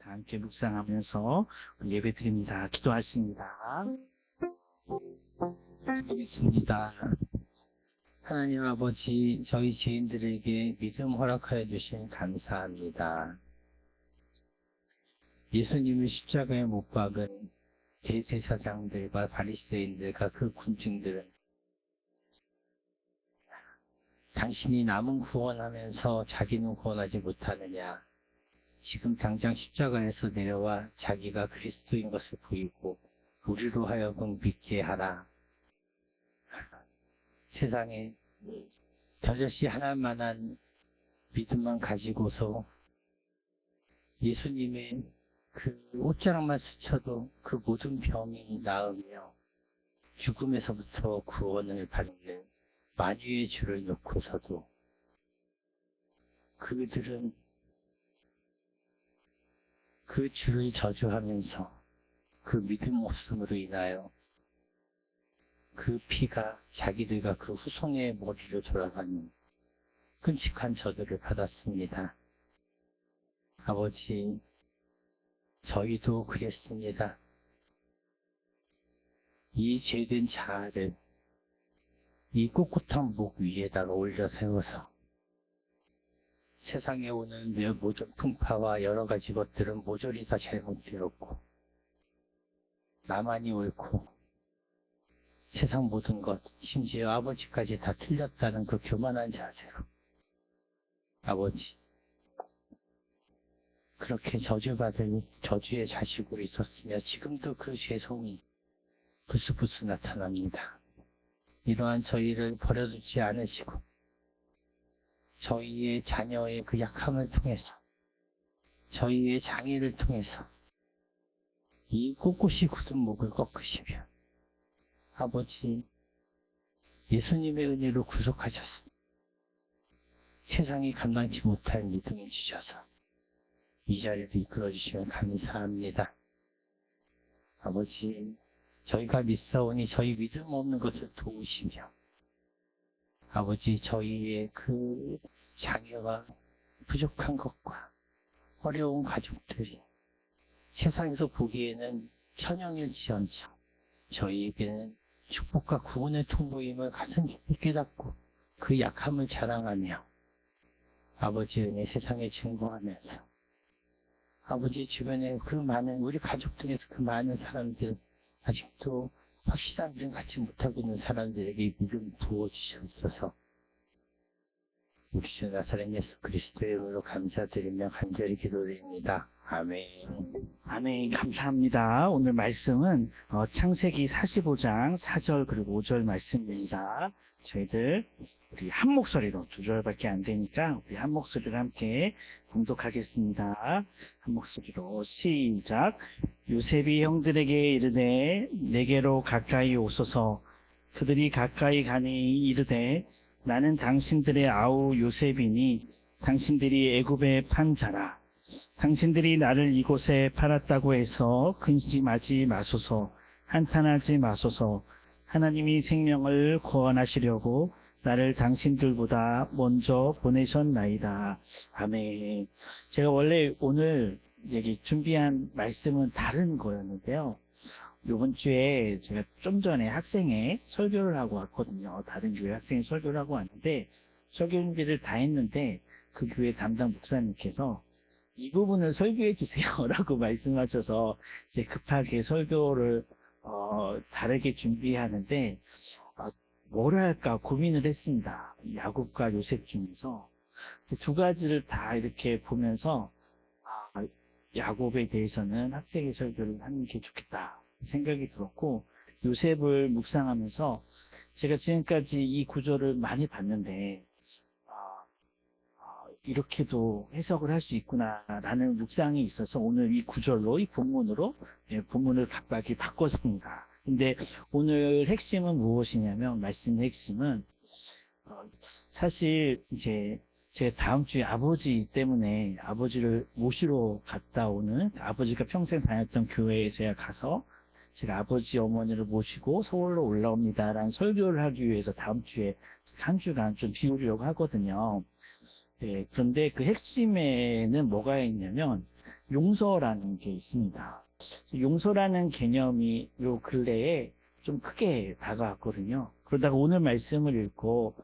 다 함께 묵상하면서 예배 드립니다. 기도하십니다. 기도하겠습니다. 하나님 아버지, 저희 죄인들에게 믿음 허락하여 주신 감사합니다. 예수님을 십자가에 못 박은 대제사장들과 바리새인들과 그 군중들은 당신이 남은 구원하면서 자기는 구원하지 못하느냐, 지금 당장 십자가에서 내려와 자기가 그리스도인 것을 보이고 우리로 하여금 믿게 하라. 세상에 저것이 하나만한 믿음만 가지고서 예수님의 그 옷자락만 스쳐도 그 모든 병이 나으며 죽음에서부터 구원을 받는 만유의 줄을 놓고서도 그들은 그 줄을 저주하면서 그 믿음 없음으로 인하여 그 피가 자기들과 그 후손의 머리로 돌아가는 끔찍한 저주를 받았습니다. 아버지, 저희도 그랬습니다. 이 죄된 자아를 이 꼿꼿한 목 위에다가 올려 세워서 세상에 오는 모든 풍파와 여러 가지 것들은 모조리 다 잘못되었고 나만이 옳고 세상 모든 것, 심지어 아버지까지 다 틀렸다는 그 교만한 자세로 아버지, 그렇게 저주받을 저주의 자식으로 있었으며 지금도 그 죄성이 부스부스 나타납니다. 이러한 저희를 버려두지 않으시고 저희의 자녀의 그 약함을 통해서 저희의 장애를 통해서 이 꼿꼿이 굳은 목을 꺾으시며 아버지, 예수님의 은혜로 구속하셔서 세상이 감당치 못할 믿음을 주셔서 이 자리를 이끌어주시면 감사합니다. 아버지, 저희가 믿사오니 저희 믿음 없는 것을 도우시며 아버지, 저희의 그 장애와 부족한 것과 어려운 가족들이 세상에서 보기에는 천연일지언정 저희에게는 축복과 구원의 통로임을 가슴 깊이 깨닫고 그 약함을 자랑하며 아버지 은혜 세상에 증거하면서 아버지 주변에 그 많은 우리 가족 중에서 그 많은 사람들 아직도 확실한 믿음 갖지 못하고 있는 사람들에게 믿음 부어주시옵소서. 우리 주 나사렛 예수 그리스도의 이름으로 감사드리며 간절히 기도드립니다. 아멘. 아멘. 감사합니다. 오늘 말씀은 창세기 45장 4절 그리고 5절 말씀입니다. 저희들 우리 한 목소리로 2절밖에 안 되니까 우리 한 목소리로 함께 봉독하겠습니다. 한 목소리로 시작. 요셉이 형들에게 이르되 내게로 가까이 오소서. 그들이 가까이 가니 이르되 나는 당신들의 아우 요셉이니 당신들이 애굽에 판 자라. 당신들이 나를 이곳에 팔았다고 해서 근심하지 마소서. 한탄하지 마소서. 하나님이 생명을 구원하시려고 나를 당신들보다 먼저 보내셨나이다. 아멘. 제가 원래 오늘 준비한 말씀은 다른 거였는데요. 이번 주에 제가 좀 전에 학생회 설교를 하고 왔거든요. 다른 교회 학생회 설교를 하고 왔는데 설교 준비를 다 했는데 그 교회 담당 목사님께서 이 부분을 설교해 주세요 라고 말씀하셔서 이제 급하게 설교를 다르게 준비하는데 뭘 할까 고민을 했습니다. 야곱과 요셉 중에서 두 가지를 다 이렇게 보면서 야곱에 대해서는 학생회 설교를 하는 게 좋겠다 생각이 들었고, 요셉을 묵상하면서 제가 지금까지 이 구절을 많이 봤는데 이렇게도 해석을 할 수 있구나라는 묵상이 있어서 오늘 이 구절로, 이 본문으로 본문을 갑자기 바꿨습니다. 근데 오늘 핵심은 무엇이냐면, 말씀의 핵심은 사실 이제 제가 다음 주에 아버지 때문에 아버지를 모시러 갔다 오는, 아버지가 평생 다녔던 교회에 제가 가서 제가 아버지 어머니를 모시고 서울로 올라옵니다라는 설교를 하기 위해서 다음 주에 한 주간 좀 비우려고 하거든요. 그런데 그 핵심에는 뭐가 있냐면 용서라는 게 있습니다. 용서라는 개념이 요 근래에 좀 크게 다가왔거든요. 그러다가 오늘 말씀을 읽고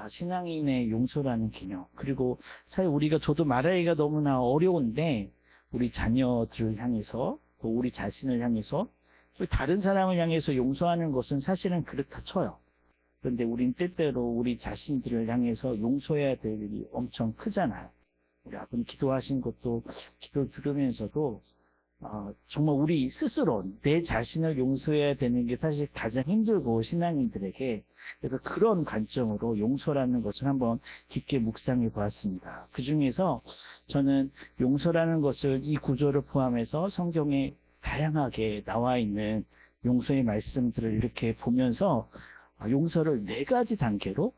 신앙인의 용서라는 개념. 그리고 사실 저도 말하기가 너무나 어려운데 우리 자녀들을 향해서 또 우리 자신을 향해서 또 다른 사람을 향해서 용서하는 것은 사실은 그렇다 쳐요. 그런데 우린 때때로 우리 자신들을 향해서 용서해야 될 일이 엄청 크잖아요. 우리 아버님 기도하신 것도 기도 들으면서도 정말 우리 스스로 내 자신을 용서해야 되는 게 사실 가장 힘들고 신앙인들에게 그래서 그런 관점으로 용서라는 것을 한번 깊게 묵상해 보았습니다. 그 중에서 저는 용서라는 것을 이 구조를 포함해서 성경에 다양하게 나와 있는 용서의 말씀들을 이렇게 보면서 용서를 4가지 단계로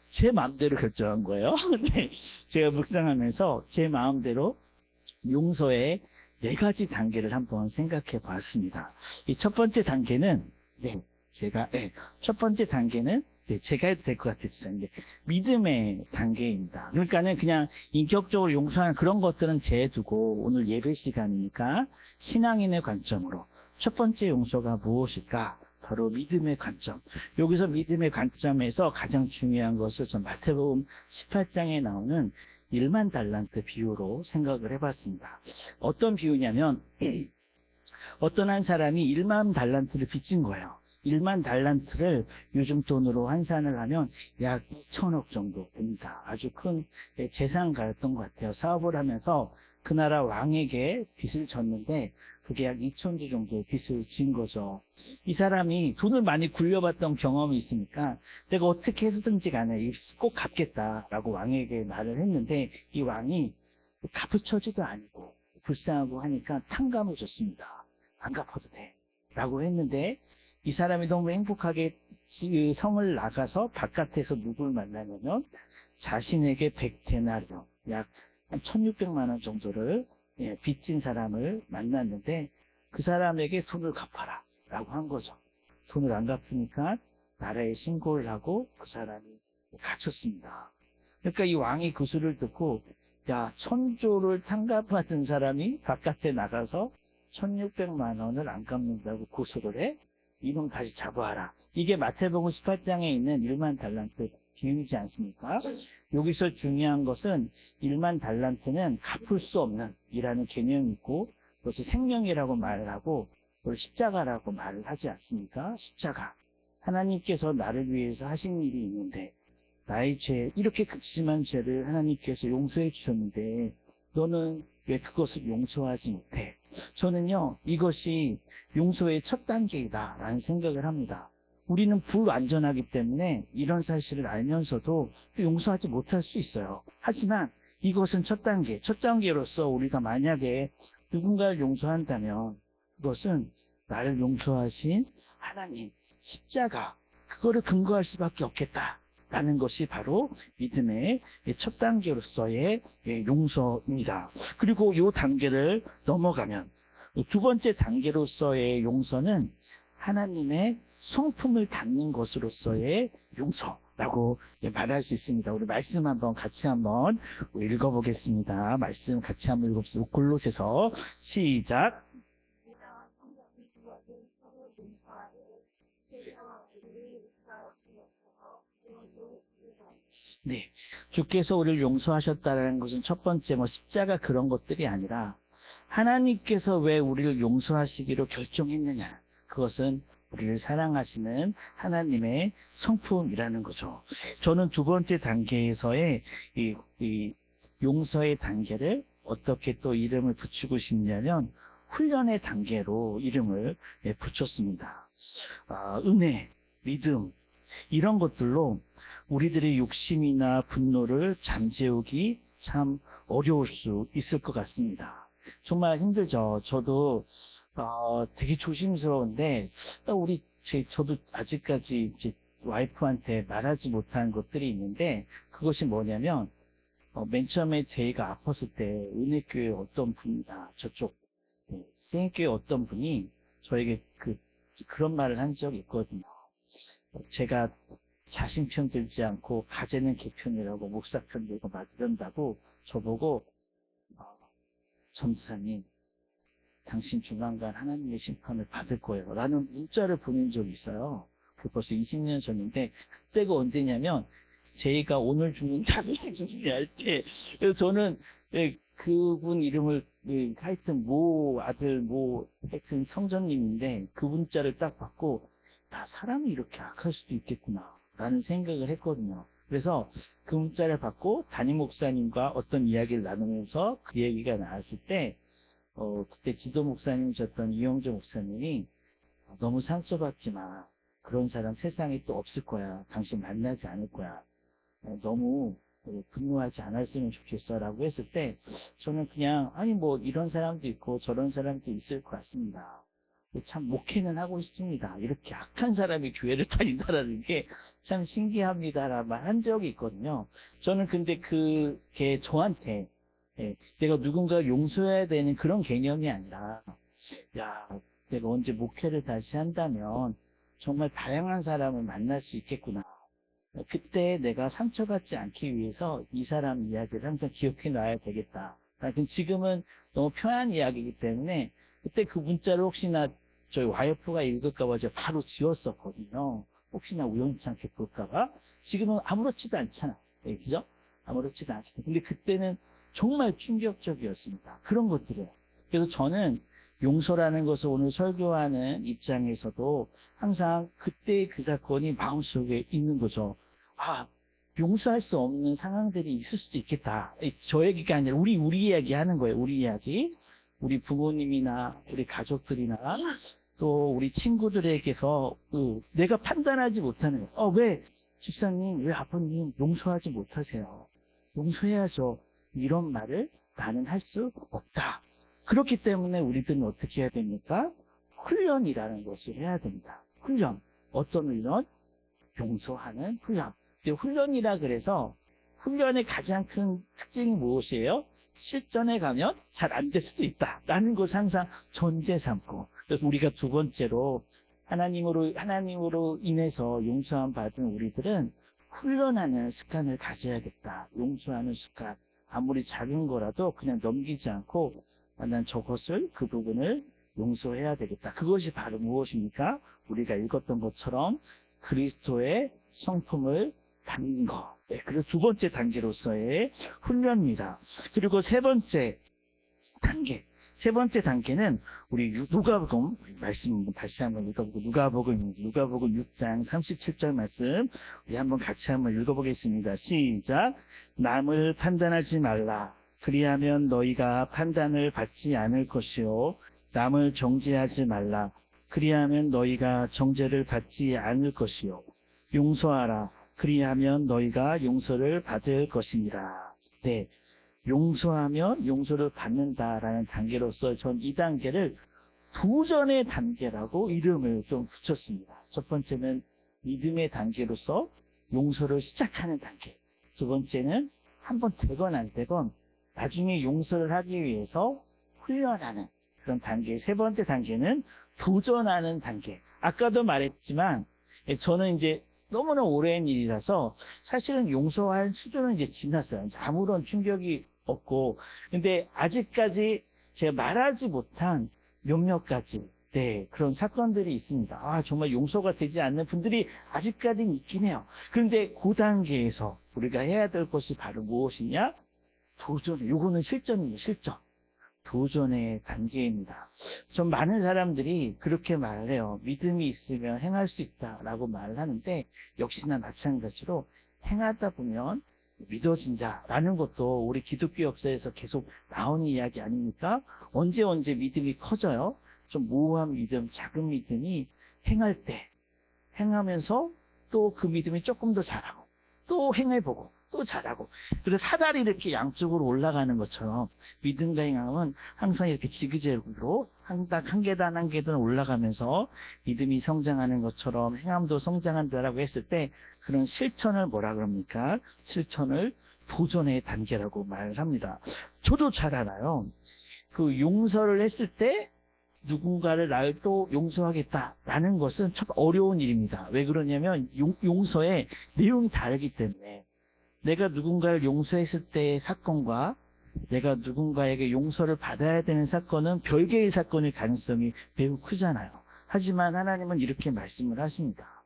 제 마음대로 결정한 거예요. 네, 제가 묵상하면서 제 마음대로 용서의 4가지 단계를 한번 생각해 봤습니다. 이 첫 번째 단계는, 첫 번째 단계는, 제가 해도 될 것 같아서, 믿음의 단계입니다. 그러니까는 그냥 인격적으로 용서하는 그런 것들은 제두고, 오늘 예배 시간이니까 신앙인의 관점으로 첫 번째 용서가 무엇일까? 바로 믿음의 관점. 여기서 믿음의 관점에서 가장 중요한 것을 전 마태복음 18장에 나오는 1만 달란트 비유로 생각을 해봤습니다. 어떤 비유냐면 어떤 한 사람이 1만 달란트를 빚진 거예요. 1만 달란트를 요즘 돈으로 환산을 하면 약 2천억 정도 됩니다. 아주 큰 재산가였던 것 같아요. 사업을 하면서 그 나라 왕에게 빚을 졌는데 그게 약 2천주 정도의 빚을 진 거죠. 이 사람이 돈을 많이 굴려봤던 경험이 있으니까 내가 어떻게 해서든지 간에 꼭 갚겠다라고 왕에게 말을 했는데 이 왕이 갚을 처지도 아니고 불쌍하고 하니까 탕감을 줬습니다. 안 갚아도 돼 라고 했는데 이 사람이 너무 행복하게 성을 나가서 바깥에서 누굴 만나냐면 자신에게 100데나리온 약 1600만 원 정도를 빚진 사람을 만났는데 그 사람에게 돈을 갚아라 라고 한 거죠. 돈을 안 갚으니까 나라에 신고를 하고 그 사람이 갇혔습니다. 그러니까 이 왕이 그 수를 듣고 1000조를 탕감받은 사람이 바깥에 나가서 1600만 원을 안 갚는다고 고소를 해? 이놈 다시 잡아와라. 이게 마태복음 18장에 있는 1만 달란트 비유이지 않습니까? 여기서 중요한 것은 1만 달란트는 갚을 수 없는 이라는 개념이 있고 그것을 생명이라고 말을 하고 그걸 십자가라고 말을 하지 않습니까? 십자가. 하나님께서 나를 위해서 하신 일이 있는데 나의 죄, 이렇게 극심한 죄를 하나님께서 용서해 주셨는데 너는 왜 그것을 용서하지 못해? 저는요, 이것이 용서의 첫 단계이다라는 생각을 합니다. 우리는 불완전하기 때문에 이런 사실을 알면서도 용서하지 못할 수 있어요. 하지만 이것은 첫 단계, 첫 단계로서 우리가 만약에 누군가를 용서한다면 그것은 나를 용서하신 하나님, 십자가, 그거를 근거할 수밖에 없겠다라는 것이 바로 믿음의 첫 단계로서의 용서입니다. 그리고 이 단계를 넘어가면 두 번째 단계로서의 용서는 하나님의 성품을 닮는 것으로서의 용서라고 말할 수 있습니다. 우리 말씀 한번 같이 한번 읽어보겠습니다. 말씀 같이 한번 읽어보겠습니다. 골로새서 시작. 네, 주께서 우리를 용서하셨다는 것은 첫 번째 십자가 그런 것들이 아니라 하나님께서 왜 우리를 용서하시기로 결정했느냐. 그것은 우리를 사랑하시는 하나님의 성품이라는 거죠. 저는 두 번째 단계에서의 이 용서의 단계를 어떻게 또 이름을 붙이고 싶냐면 훈련의 단계로 이름을 붙였습니다. 은혜, 믿음 이런 것들로 우리들의 욕심이나 분노를 잠재우기 참 어려울 수 있을 것 같습니다. 정말 힘들죠. 저도 되게 조심스러운데 저도 아직까지 제 와이프한테 말하지 못한 것들이 있는데 그것이 뭐냐면 맨 처음에 제가 아팠을 때 은혜교회 어떤 분이나 저쪽 세인교회 어떤 분이 저에게 그런 말을 한 적이 있거든요. 제가 자신 편 들지 않고 가재는 개 편이라고 목사 편 들고 막 이런다고 저보고 전도사님, 당신 조만간 하나님의 심판을 받을 거예요. 라는 문자를 보낸 적이 있어요. 그 벌써 20년 전인데, 그때가 언제냐면, 제가 오늘 죽는다고 준비할 때, 그래서 저는 그분 이름을, 하여튼 아들 하여튼 성전님인데, 그 문자를 딱 받고, 사람이 이렇게 악할 수도 있겠구나. 라는 생각을 했거든요. 그래서 그 문자를 받고 담임 목사님과 어떤 이야기를 나누면서 그 얘기가 나왔을 때, 그때 지도 목사님이셨던 이용조 목사님이 너무 상처받지 마. 그런 사람 세상에 또 없을 거야. 당신 만나지 않을 거야. 너무 분노하지 않았으면 좋겠어. 라고 했을 때 저는 그냥 아니 뭐 이런 사람도 있고 저런 사람도 있을 것 같습니다. 참 목회는 하고 싶습니다. 이렇게 악한 사람이 교회를 다닌다라는 게 참 신기합니다라는 말 한 적이 있거든요. 저는 근데 그게 저한테 내가 누군가를 용서해야 되는 그런 개념이 아니라 야 내가 언제 목회를 다시 한다면 정말 다양한 사람을 만날 수 있겠구나. 그때 내가 상처받지 않기 위해서 이 사람 이야기를 항상 기억해 놔야 되겠다. 지금은 너무 편한 이야기이기 때문에 그때 그 문자를 혹시나 저희 와이프가 읽을까봐 제가 바로 지웠었거든요. 혹시나 우연찮게 볼까봐. 지금은 아무렇지도 않잖아. 그죠? 아무렇지도 않기 때문에. 근데 그때는 정말 충격적이었습니다. 그런 것들이에요. 그래서 저는 용서라는 것을 오늘 설교하는 입장에서도 항상 그때 그 사건이 마음속에 있는 거죠. 용서할 수 없는 상황들이 있을 수도 있겠다. 저 얘기가 아니라 우리 이야기 하는 거예요. 우리 이야기. 우리 부모님이나 우리 가족들이나 또 우리 친구들에게서 내가 판단하지 못하는 왜 집사님, 왜 아버님 용서하지 못하세요? 용서해야죠. 이런 말을 나는 할 수 없다. 그렇기 때문에 우리들은 어떻게 해야 됩니까? 훈련이라는 것을 해야 됩니다. 훈련. 어떤 훈련? 용서하는 훈련. 훈련이라 그래서 훈련의 가장 큰 특징이 무엇이에요? 실전에 가면 잘 안 될 수도 있다라는 것을 항상 전제 삼고, 그래서 우리가 두 번째로 하나님으로 인해서 용서함 받은 우리들은 훈련하는 습관을 가져야겠다. 용서하는 습관. 아무리 작은 거라도 그냥 넘기지 않고 난 그 부분을 용서해야 되겠다. 그것이 바로 무엇입니까? 우리가 읽었던 것처럼 그리스도의 성품을 담는 것. 그리고 두 번째 단계로서의 훈련입니다. 그리고 세 번째 단계는 우리 누가복음 말씀 다시 한번 읽어보고 누가복음 6장 37절 말씀 우리 한번 같이 한번 읽어보겠습니다. 시작. 남을 판단하지 말라. 그리하면 너희가 판단을 받지 않을 것이요. 남을 정죄하지 말라. 그리하면 너희가 정죄를 받지 않을 것이요. 용서하라. 그리하면 너희가 용서를 받을 것이니라. 네, 용서하면 용서를 받는다라는 단계로서 전 이 단계를 도전의 단계라고 이름을 좀 붙였습니다. 첫 번째는 믿음의 단계로서 용서를 시작하는 단계. 두 번째는 한번 되건 안 되건 나중에 용서를 하기 위해서 훈련하는 그런 단계. 세 번째 단계는 도전하는 단계. 아까도 말했지만 저는 이제 너무나 오랜 일이라서 사실은 용서할 수준은 이제 지났어요. 이제 아무런 충격이 없고. 근데 아직까지 제가 말하지 못한 몇몇 가지 그런 사건들이 있습니다. 정말 용서가 되지 않는 분들이 아직까지는 있긴 해요. 그런데 그 단계에서 우리가 해야 될 것이 바로 무엇이냐? 도전. 요거는 실전이에요. 실전. 도전의 단계입니다. 좀 많은 사람들이 그렇게 말을 해요. 믿음이 있으면 행할 수 있다라고 말을 하는데 역시나 마찬가지로 행하다 보면 믿어진다라는 것도 우리 기독교 역사에서 계속 나오는 이야기 아닙니까? 언제 믿음이 커져요? 좀 모호한 믿음, 작은 믿음이 행하면서 또 그 믿음이 조금 더 자라고 또 행해보고 또 잘하고. 그래서 사다리 이렇게 양쪽으로 올라가는 것처럼 믿음과 행함은 항상 이렇게 지그재그로 한 계단 한 계단 올라가면서 믿음이 성장하는 것처럼 행함도 성장한다라고 했을 때 그런 실천을 뭐라 그럽니까? 실천을 도전의 단계라고 말을 합니다. 저도 잘 알아요. 그 용서를 했을 때 누군가를 날 또 용서하겠다라는 것은 참 어려운 일입니다. 왜 그러냐면 용서의 내용이 다르기 때문에 내가 누군가를 용서했을 때의 사건과 내가 누군가에게 용서를 받아야 되는 사건은 별개의 사건일 가능성이 매우 크잖아요. 하지만 하나님은 이렇게 말씀을 하십니다.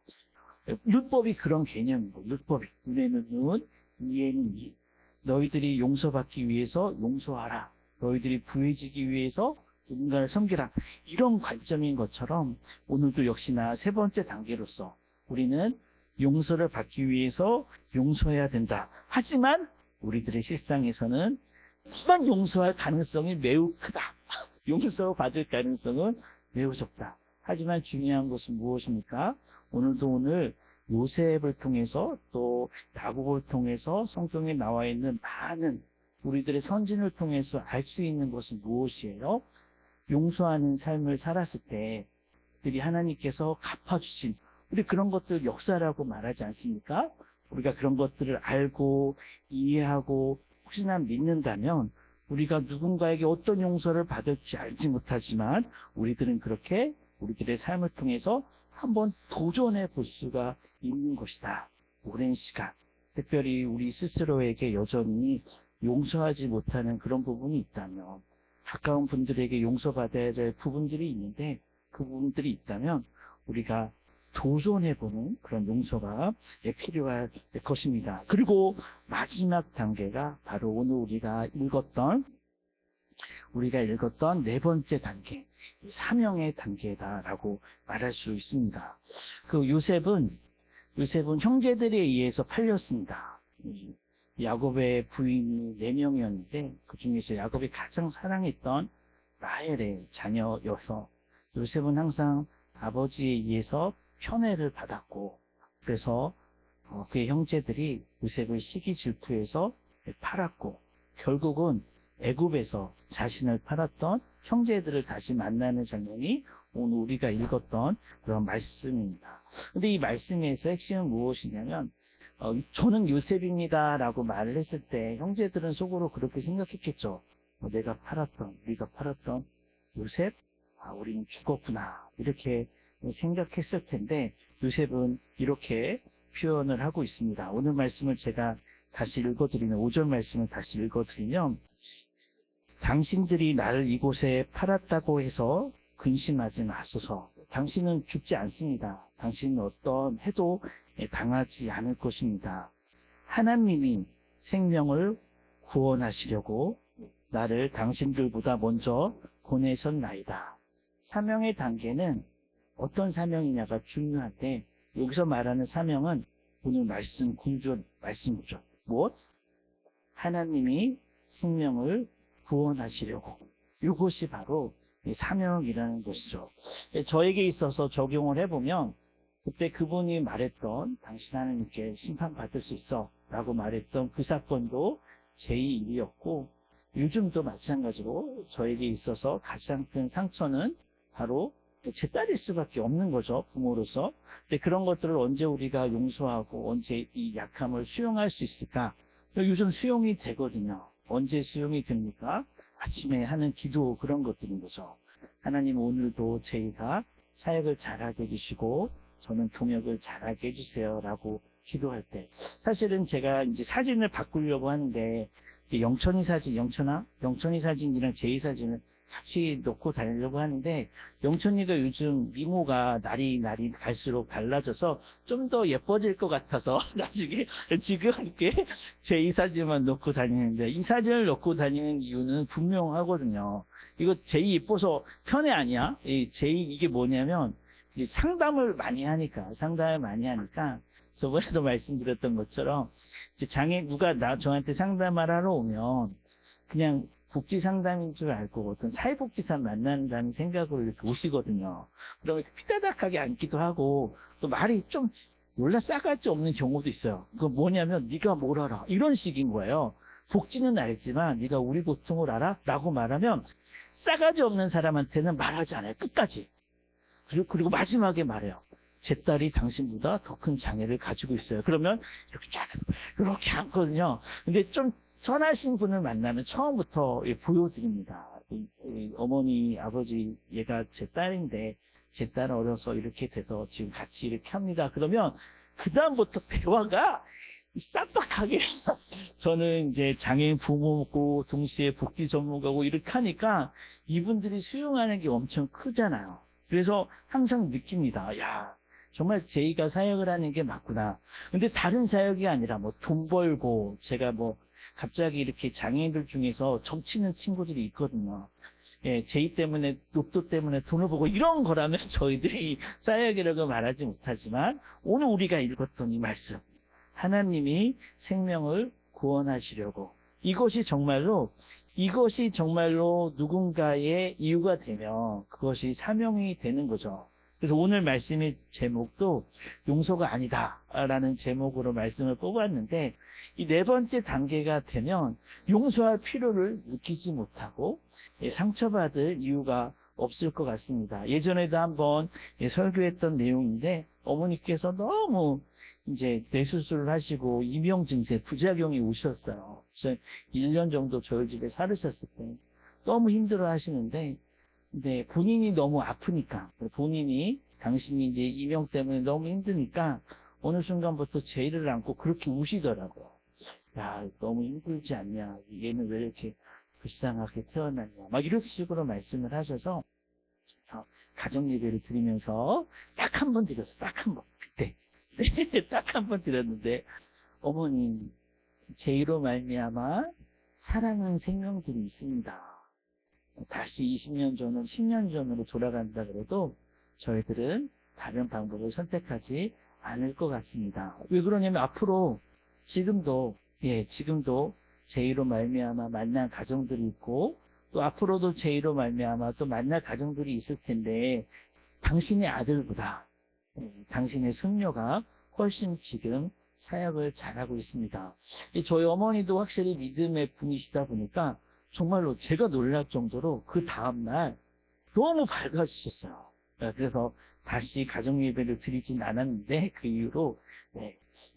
율법이 그런 개념이고, 율법이 눈에는 눈, 이에는 이. 너희들이 용서받기 위해서 용서하라. 너희들이 부해지기 위해서 누군가를 섬기라. 이런 관점인 것처럼 오늘도 역시나 세 번째 단계로서 우리는 용서를 받기 위해서 용서해야 된다. 하지만 우리들의 실상에서는 만 용서할 가능성이 매우 크다. 용서받을 가능성은 매우 적다. 하지만 중요한 것은 무엇입니까? 오늘 요셉을 통해서 또 야곱을 통해서 성경에 나와 있는 많은 우리들의 선진을 통해서 알 수 있는 것은 무엇이에요? 용서하는 삶을 살았을 때 그들이 하나님께서 갚아주신 우리 그런 것들 역사라고 말하지 않습니까? 우리가 그런 것들을 알고 이해하고 혹시나 믿는다면 우리가 누군가에게 어떤 용서를 받을지 알지 못하지만 우리들은 그렇게 우리들의 삶을 통해서 한번 도전해 볼 수가 있는 것이다. 오랜 시간, 특별히 우리 스스로에게 여전히 용서하지 못하는 그런 부분이 있다면 가까운 분들에게 용서받아야 될 부분들이 있는데 그 부분들이 있다면 우리가 도전해보는 그런 용서가 필요할 것입니다. 그리고 마지막 단계가 바로 오늘 우리가 읽었던 네 번째 단계, 사명의 단계다라고 말할 수 있습니다. 그 요셉은 형제들에 의해서 팔렸습니다. 야곱의 부인이 4명이었는데 그 중에서 야곱이 가장 사랑했던 라헬의 자녀여서 요셉은 항상 아버지에 의해서 편애를 받았고 그래서 그의 형제들이 요셉을 시기 질투해서 팔았고 결국은 애굽에서 자신을 팔았던 형제들을 다시 만나는 장면이 오늘 우리가 읽었던 그런 말씀입니다. 근데 이 말씀에서 핵심은 무엇이냐면 저는 요셉입니다 라고 말을 했을 때 형제들은 속으로 그렇게 생각했겠죠. 우리가 팔았던 요셉? 우리는 죽었구나 이렇게 생각했을 텐데 요셉은 이렇게 표현을 하고 있습니다. 오늘 말씀을 제가 다시 읽어드리면 5절 말씀을 다시 읽어드리면 당신들이 나를 이곳에 팔았다고 해서 근심하지 마소서. 당신은 죽지 않습니다. 당신은 어떤 해도 당하지 않을 것입니다. 하나님이 생명을 구원하시려고 나를 당신들보다 먼저 보내셨나이다. 사명의 단계는 어떤 사명이냐가 중요한데 여기서 말하는 사명은 오늘 말씀 말씀이죠. 무엇? 하나님이 생명을 구원하시려고. 이것이 바로 사명이라는 것이죠. 저에게 있어서 적용을 해보면 그때 그분이 말했던 당신 하나님께 심판받을 수 있어 라고 말했던 그 사건도 제2일이었고 요즘도 마찬가지로 저에게 있어서 가장 큰 상처는 바로 제 딸일 수밖에 없는 거죠. 부모로서. 근데 그런 것들을 언제 우리가 용서하고 언제 이 약함을 수용할 수 있을까? 요즘 수용이 되거든요. 언제 수용이 됩니까? 아침에 하는 기도 그런 것들인 거죠. 하나님 오늘도 저희가 사역을 잘하게 해주시고 저는 동역을 잘하게 해주세요 라고 기도할 때 사실은 제가 이제 사진을 바꾸려고 하는데 영천이 사진이랑 제이 사진을 같이 놓고 다니려고 하는데 영천이가 요즘 미모가 날이 갈수록 달라져서 좀 더 예뻐질 것 같아서 나중에 지금 이렇게 제이 사진만 놓고 다니는데 이 사진을 놓고 다니는 이유는 분명하거든요. 이거 제이 예뻐서 편애 아니야? 이 제이 이게 뭐냐면 이제 상담을 많이 하니까 저번에도 말씀드렸던 것처럼 이제 누가 저한테 상담을 하러 오면 그냥 복지 상담인 줄 알고 어떤 사회복지사 만난다는 생각으로 이렇게 오시거든요. 그러면 삐다닥하게 앉기도 하고 또 말이 좀 몰라 싸가지 없는 경우도 있어요. 그거 뭐냐면 네가 뭘 알아? 이런 식인 거예요. 복지는 알지만 네가 우리 고통을 알아? 라고 말하면 싸가지 없는 사람한테는 말하지 않아요. 끝까지. 그리고 마지막에 말해요. 제 딸이 당신보다 더 큰 장애를 가지고 있어요. 그러면 이렇게 앉거든요. 근데 좀 선하신 분을 만나면 처음부터 보여드립니다. 어머니, 아버지, 얘가 제 딸인데 제 딸은 어려서 이렇게 돼서 지금 같이 이렇게 합니다. 그러면 그 다음부터 대화가 싹박하게 저는 이제 장애인 부모고 동시에 복지 전문가고 이렇게 하니까 이분들이 수용하는 게 엄청 크잖아요. 그래서 항상 느낍니다. 야, 정말 제이가 사역을 하는 게 맞구나. 근데 다른 사역이 아니라 뭐 돈 벌고 제가 뭐 갑자기 이렇게 장애인들 중에서 점치는 친구들이 있거든요. 예, 제이 때문에, 로또 때문에 돈을 벌고 이런 거라면 저희들이 사역이라고 말하지 못하지만 오늘 우리가 읽었던 이 말씀. 하나님이 생명을 구원하시려고. 이것이 정말로 누군가의 이유가 되면 그것이 사명이 되는 거죠. 그래서 오늘 말씀의 제목도 용서가 아니다라는 제목으로 말씀을 뽑았는데 이 네 번째 단계가 되면 용서할 필요를 느끼지 못하고 상처받을 이유가 없을 것 같습니다. 예전에도 한번 설교했던 내용인데 어머니께서 너무 이제 뇌수술을 하시고 이명증세 부작용이 오셨어요. 그래서 1년 정도 저희 집에 살으셨을 때 너무 힘들어 하시는데 근데 본인이 너무 아프니까 본인이 당신이 이제 이명 때문에 너무 힘드니까 어느 순간부터 제이를 안고 그렇게 우시더라고요. 야, 너무 힘들지 않냐? 얘는 왜 이렇게 불쌍하게 태어났냐? 막 이런 식으로 말씀을 하셔서 가정 예배를 드리면서 딱 한 번 드렸어. 딱 한 번. 그때. 네, 딱 한 번 드렸는데 어머니 제이로 말미암아 사랑하는 생명들이 있습니다. 다시 20년 전은 10년 전으로 돌아간다 그래도 저희들은 다른 방법을 선택하지 않을 것 같습니다. 왜 그러냐면 앞으로 지금도 제이로 말미암아 만난 가정들이 있고 또 앞으로도 제이로 말미암아 또 만날 가정들이 있을 텐데 당신의 아들보다 당신의 손녀가 훨씬 지금 사역을 잘하고 있습니다. 저희 어머니도 확실히 믿음의 분이시다 보니까 정말로 제가 놀랄 정도로 그 다음날 너무 밝아지셨어요. 그래서 다시 가정 예배를 드리진 않았는데 그 이후로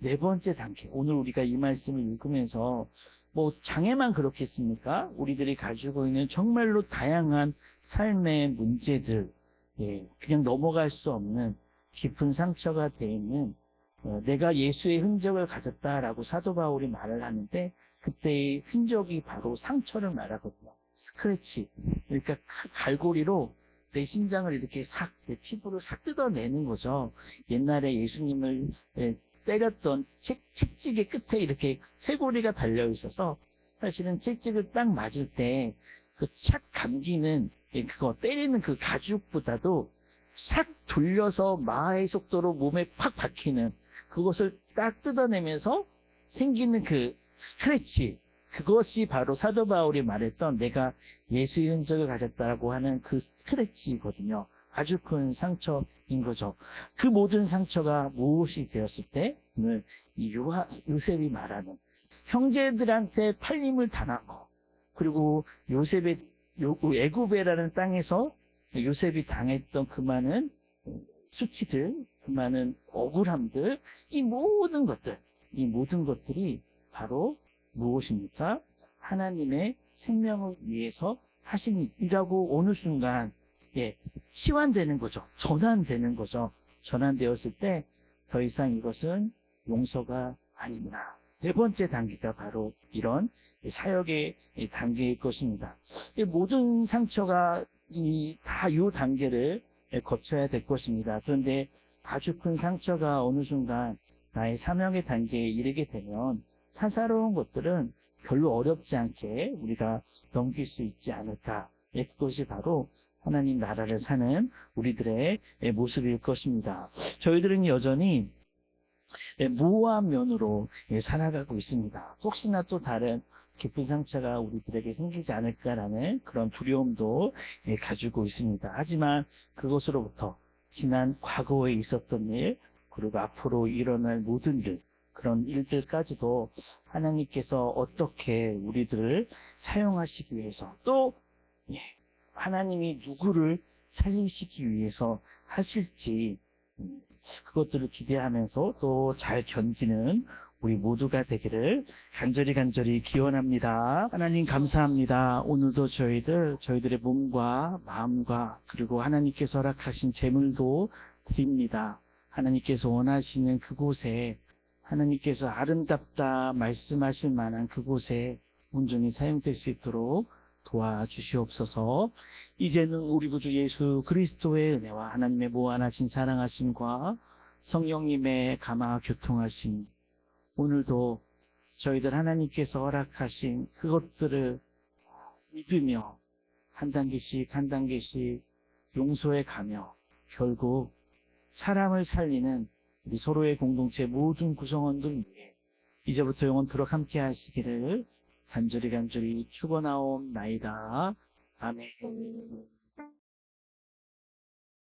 네 번째 단계 오늘 우리가 이 말씀을 읽으면서 뭐 장애만 그렇겠습니까? 우리들이 가지고 있는 정말로 다양한 삶의 문제들 그냥 넘어갈 수 없는 깊은 상처가 돼 있는 내가 예수의 흔적을 가졌다라고 사도 바울이 말을 하는데 그때의 흔적이 바로 상처를 말하거든요. 스크래치. 그러니까 갈고리로 내 심장을 이렇게 내 피부를 싹 뜯어내는 거죠. 옛날에 예수님을 때렸던 책찍의 끝에 이렇게 쇠고리가 달려 있어서 사실은 책찍을 딱 맞을 때 그 착 감기는 그거 때리는 그 가죽보다도 싹 돌려서 마의 속도로 몸에 팍 박히는 그것을 딱 뜯어내면서 생기는 그 스크래치, 그것이 바로 사도 바울이 말했던 내가 예수의 흔적을 가졌다라고 하는 그 스크래치거든요. 아주 큰 상처인 거죠. 그 모든 상처가 무엇이 되었을 때 오늘 이 요셉이 말하는 형제들한테 팔림을 당한 거, 그리고 요셉의 애굽이라는 땅에서 요셉이 당했던 그 많은 수치들, 그 많은 억울함들, 이 모든 것들이 바로 무엇입니까? 하나님의 생명을 위해서 하신 일이라고 어느 순간 치환되는 거죠. 전환되는 거죠. 전환되었을 때 더 이상 이것은 용서가 아니구나. 네 번째 단계가 바로 이런 사역의 단계일 것입니다. 모든 상처가 다 이 단계를 거쳐야 될 것입니다. 그런데 아주 큰 상처가 어느 순간 나의 사명의 단계에 이르게 되면 사사로운 것들은 별로 어렵지 않게 우리가 넘길 수 있지 않을까. 그것이 바로 하나님 나라를 사는 우리들의 모습일 것입니다. 저희들은 여전히 모호한 면으로 살아가고 있습니다. 혹시나 또 다른 깊은 상처가 우리들에게 생기지 않을까라는 그런 두려움도 가지고 있습니다. 하지만 그것으로부터 지난 과거에 있었던 일, 그리고 앞으로 일어날 모든 일, 그런 일들까지도 하나님께서 어떻게 우리들을 사용하시기 위해서 또 하나님이 누구를 살리시기 위해서 하실지 그것들을 기대하면서 또 잘 견디는 우리 모두가 되기를 간절히 기원합니다. 하나님 감사합니다. 오늘도 저희들의 몸과 마음과 그리고 하나님께서 허락하신 재물도 드립니다. 하나님께서 원하시는 그곳에 하나님께서 아름답다 말씀하실 만한 그곳에 온전히 사용될 수 있도록 도와주시옵소서. 이제는 우리 구주 예수 그리스도의 은혜와 하나님의 무한하신 사랑하심과 성령님의 감화 교통하심, 오늘도 저희들 하나님께서 허락하신 그것들을 믿으며 한 단계씩 한 단계씩 용서해 가며 결국 사람을 살리는 우리 서로의 공동체 모든 구성원들 위해 이제부터 영원토록 함께 하시기를 간절히 축원하옵나이다. 아멘.